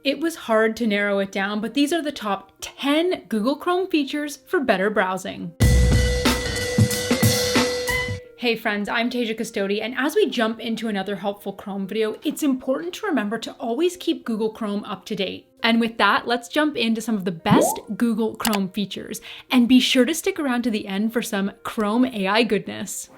It was hard to narrow it down, but these are the top 10 Google Chrome features for better browsing. Hey friends, I'm Tasia Custode, and as we jump into another helpful Chrome video, it's important to remember to always keep Google Chrome up to date. And with that, let's jump into some of the best Google Chrome features, and be sure to stick around to the end for some Chrome AI goodness.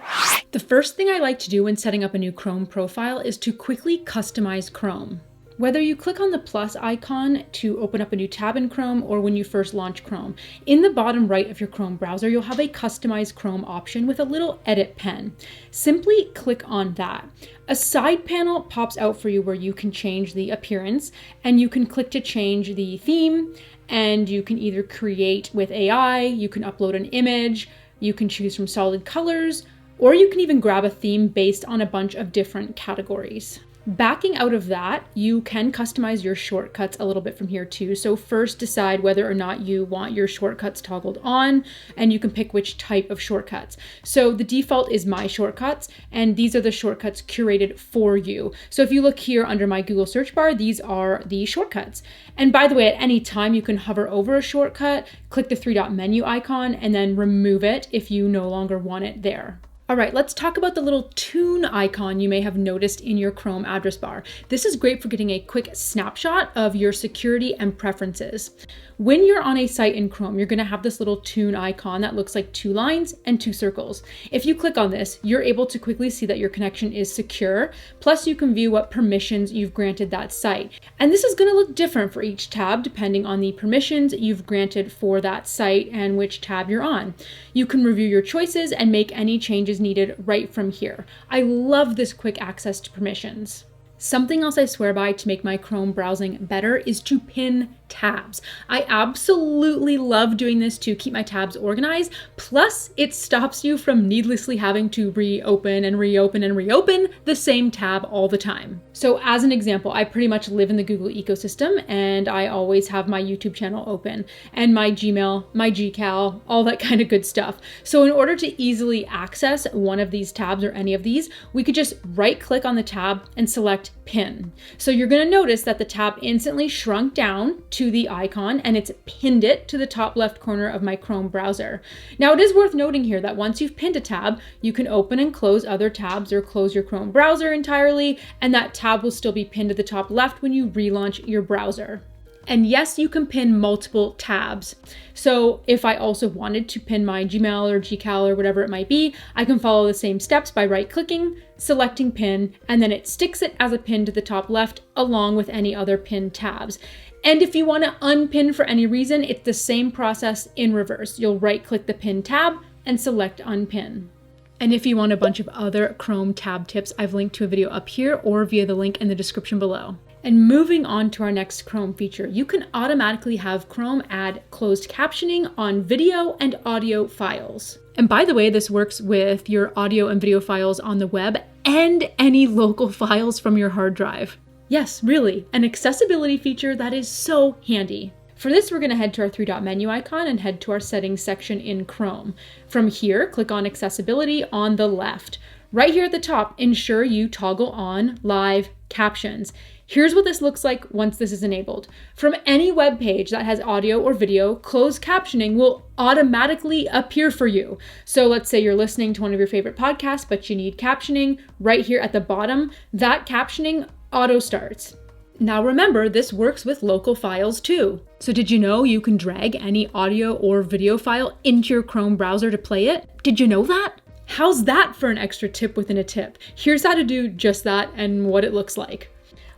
The first thing I like to do when setting up a new Chrome profile is to quickly customize Chrome. Whether you click on the plus icon to open up a new tab in Chrome or when you first launch Chrome, in the bottom right of your Chrome browser, you'll have a Customize Chrome option with a little edit pen. Simply click on that. A side panel pops out for you where you can change the appearance, and you can click to change the theme, and you can either create with AI, you can upload an image, you can choose from solid colors, or you can even grab a theme based on a bunch of different categories. Backing out of that, you can customize your shortcuts a little bit from here too. So first decide whether or not you want your shortcuts toggled on, and you can pick which type of shortcuts. So the default is My Shortcuts, and these are the shortcuts curated for you. So if you look here under my Google search bar, these are the shortcuts. And by the way, at any time you can hover over a shortcut, click the three-dot menu icon, and then remove it if you no longer want it there. All right, let's talk about the little tune icon you may have noticed in your Chrome address bar. This is great for getting a quick snapshot of your security and preferences. When you're on a site in Chrome, you're gonna have this little tune icon that looks like two lines and two circles. If you click on this, you're able to quickly see that your connection is secure, plus you can view what permissions you've granted that site. And this is gonna look different for each tab depending on the permissions you've granted for that site and which tab you're on. You can review your choices and make any changes needed right from here. I love this quick access to permissions. Something else I swear by to make my Chrome browsing better is to pin tabs. I absolutely love doing this to keep my tabs organized. Plus, it stops you from needlessly having to reopen and reopen and reopen the same tab all the time. So as an example, I pretty much live in the Google ecosystem, and I always have my YouTube channel open and my Gmail, my Gcal, all that kind of good stuff. So in order to easily access one of these tabs or any of these, we could just right click on the tab and select pin. So you're going to notice that the tab instantly shrunk down to the icon, and it's pinned it to the top left corner of my Chrome browser. Now it is worth noting here that once you've pinned a tab, you can open and close other tabs or close your Chrome browser entirely, and that tab will still be pinned to the top left when you relaunch your browser. And yes, you can pin multiple tabs. So if I also wanted to pin my Gmail or Gcal or whatever it might be, I can follow the same steps by right-clicking, selecting pin, and then it sticks it as a pin to the top left along with any other pinned tabs. And if you want to unpin for any reason, it's the same process in reverse. You'll right-click the pin tab and select unpin. And if you want a bunch of other Chrome tab tips, I've linked to a video up here or via the link in the description below. And moving on to our next Chrome feature, you can automatically have Chrome add closed captioning on video and audio files. And by the way, this works with your audio and video files on the web and any local files from your hard drive. Yes, really, an accessibility feature that is so handy. For this, we're going to head to our three-dot menu icon and head to our settings section in Chrome. From here, click on accessibility on the left. Right here at the top, ensure you toggle on live captions. Here's what this looks like once this is enabled. From any web page that has audio or video, closed captioning will automatically appear for you. So let's say you're listening to one of your favorite podcasts, but you need captioning. Right here at the bottom, that captioning auto starts. Now remember, this works with local files too. So did you know you can drag any audio or video file into your Chrome browser to play it? Did you know that? How's that for an extra tip within a tip? Here's how to do just that and what it looks like.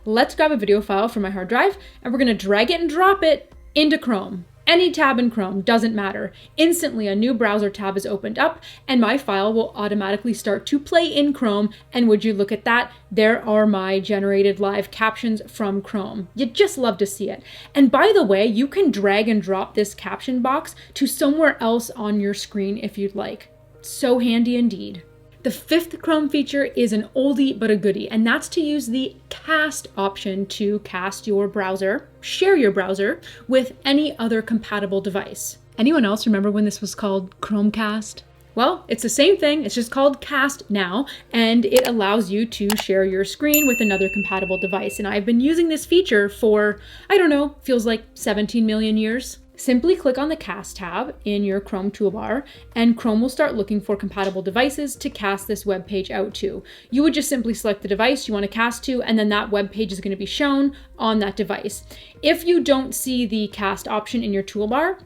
Let's grab a video file from my hard drive, and we're gonna drag it and drop it into Chrome. Any tab in Chrome, doesn't matter. Instantly, a new browser tab is opened up, and my file will automatically start to play in Chrome. And would you look at that? There are my generated live captions from Chrome. You'd just love to see it. And by the way, you can drag and drop this caption box to somewhere else on your screen if you'd like. So handy indeed. The fifth Chrome feature is an oldie but a goodie, and that's to use the cast option to cast your browser, share your browser with any other compatible device. Anyone else remember when this was called Chromecast? Well, it's the same thing, it's just called Cast now, and it allows you to share your screen with another compatible device. And I've been using this feature for, I don't know, feels like 17 million years. Simply click on the Cast tab in your Chrome toolbar, and Chrome will start looking for compatible devices to cast this web page out to. You would just simply select the device you want to cast to, and then that web page is going to be shown on that device. If you don't see the cast option in your toolbar,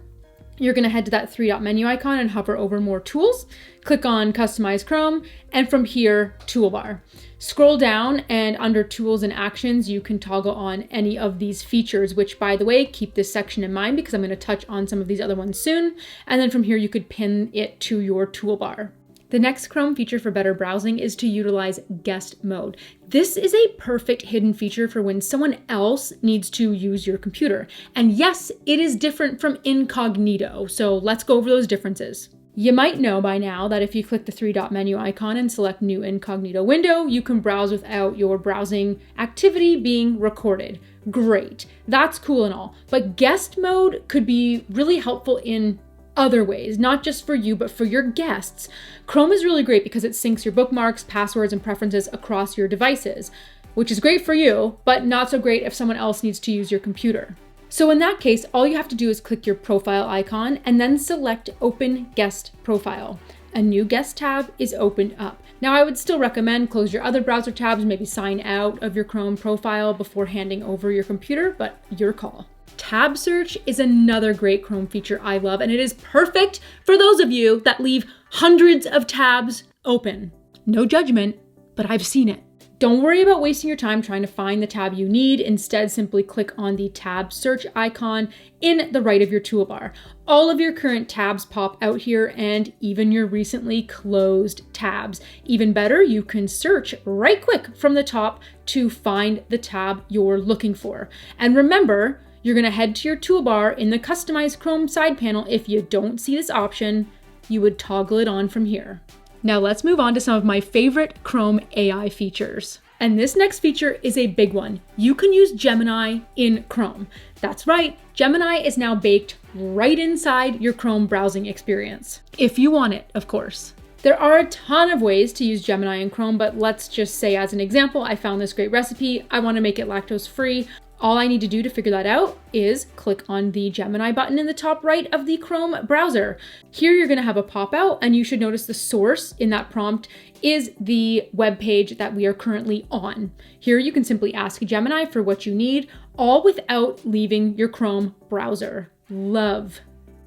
you're going to head to that three-dot menu icon and hover over More Tools, click on Customize Chrome, and from here, Toolbar. Scroll down, and under Tools and Actions, you can toggle on any of these features, which, by the way, keep this section in mind because I'm going to touch on some of these other ones soon. And then from here, you could pin it to your toolbar. The next Chrome feature for better browsing is to utilize guest mode. This is a perfect hidden feature for when someone else needs to use your computer. And yes, it is different from Incognito, so let's go over those differences. You might know by now that if you click the three-dot menu icon and select New Incognito Window, you can browse without your browsing activity being recorded. Great, that's cool and all, but guest mode could be really helpful in other ways, not just for you, but for your guests. Chrome is really great because it syncs your bookmarks, passwords, and preferences across your devices, which is great for you, but not so great if someone else needs to use your computer. So in that case, all you have to do is click your profile icon and then select Open Guest Profile. A new guest tab is opened up. Now, I would still recommend close your other browser tabs, maybe sign out of your Chrome profile before handing over your computer, but your call. Tab search is another great Chrome feature I love, and it is perfect for those of you that leave hundreds of tabs open. No judgment, but I've seen it. Don't worry about wasting your time trying to find the tab you need. Instead, simply click on the tab search icon in the right of your toolbar. All of your current tabs pop out here, and even your recently closed tabs. Even better, you can search right quick from the top to find the tab you're looking for. And remember, you're going to head to your toolbar in the Customize Chrome side panel. If you don't see this option, you would toggle it on from here. Now let's move on to some of my favorite Chrome AI features. And this next feature is a big one. You can use Gemini in Chrome. That's right, Gemini is now baked right inside your Chrome browsing experience. If you want it, of course. There are a ton of ways to use Gemini in Chrome, but let's just say as an example, I found this great recipe. I want to make it lactose free. All I need to do to figure that out is click on the Gemini button in the top right of the Chrome browser. Here you're going to have a pop-out, and you should notice the source in that prompt is the web page that we are currently on. Here you can simply ask Gemini for what you need, all without leaving your Chrome browser. Love.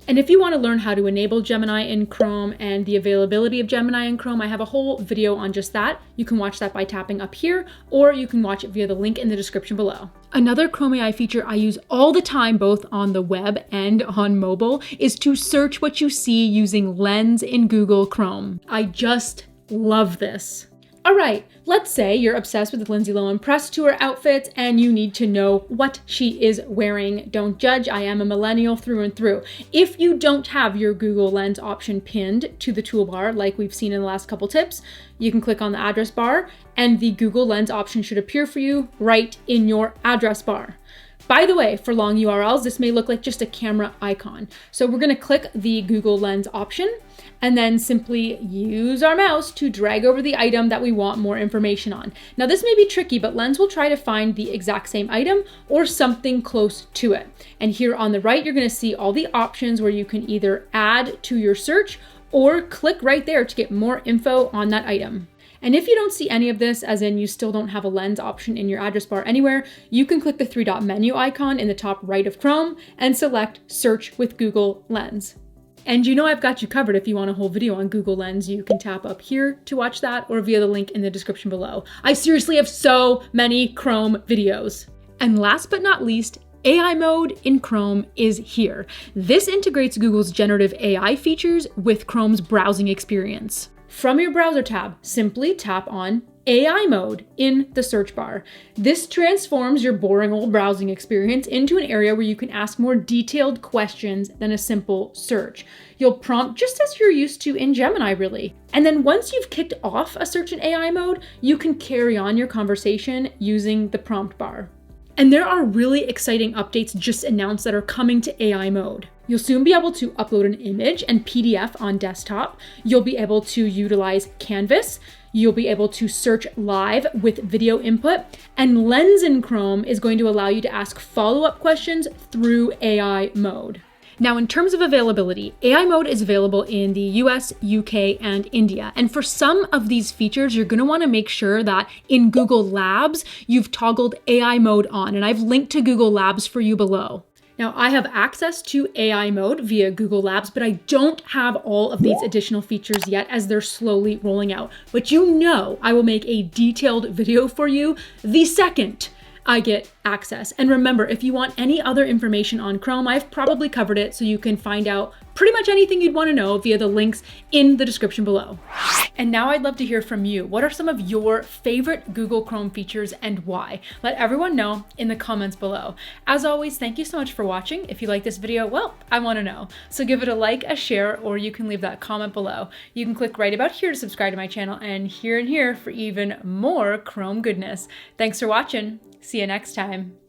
And if you want to learn how to enable Gemini in Chrome and the availability of Gemini in Chrome, I have a whole video on just that. You can watch that by tapping up here, or you can watch it via the link in the description below. Another Chrome AI feature I use all the time, both on the web and on mobile, is to search what you see using Lens in Google Chrome. I just love this. All right, let's say you're obsessed with Lindsay Lohan press tour outfits and you need to know what she is wearing. Don't judge, I am a millennial through and through. If you don't have your Google Lens option pinned to the toolbar, like we've seen in the last couple tips, you can click on the address bar and the Google Lens option should appear for you right in your address bar. By the way, for long URLs, this may look like just a camera icon. So we're gonna click the Google Lens option and then simply use our mouse to drag over the item that we want more information on. Now this may be tricky, but Lens will try to find the exact same item or something close to it. And here on the right, you're gonna see all the options where you can either add to your search or click right there to get more info on that item. And if you don't see any of this, as in you still don't have a Lens option in your address bar anywhere, you can click the three-dot menu icon in the top right of Chrome and select Search with Google Lens. And you know I've got you covered. If you want a whole video on Google Lens, you can tap up here to watch that or via the link in the description below. I seriously have so many Chrome videos. And last but not least, AI mode in Chrome is here. This integrates Google's generative AI features with Chrome's browsing experience. From your browser tab, simply tap on AI mode in the search bar. This transforms your boring old browsing experience into an area where you can ask more detailed questions than a simple search. You'll prompt just as you're used to in Gemini, really. And then once you've kicked off a search in AI mode, you can carry on your conversation using the prompt bar. And there are really exciting updates just announced that are coming to AI mode. You'll soon be able to upload an image and PDF on desktop. You'll be able to utilize Canvas. You'll be able to search live with video input. And Lens in Chrome is going to allow you to ask follow-up questions through AI mode. Now, in terms of availability, AI mode is available in the US, UK, and India. And for some of these features, you're gonna wanna make sure that in Google Labs, you've toggled AI mode on. And I've linked to Google Labs for you below. Now, I have access to AI mode via Google Labs, but I don't have all of these additional features yet as they're slowly rolling out. But you know I will make a detailed video for you the second I get access. And remember, if you want any other information on Chrome, I've probably covered it, so you can find out pretty much anything you'd want to know via the links in the description below. And now I'd love to hear from you. What are some of your favorite Google Chrome features and why? Let everyone know in the comments below. As always, thank you so much for watching. If you like this video, well, I want to know. So give it a like, a share, or you can leave that comment below. You can click right about here to subscribe to my channel and here for even more Chrome goodness. Thanks for watching. See you next time.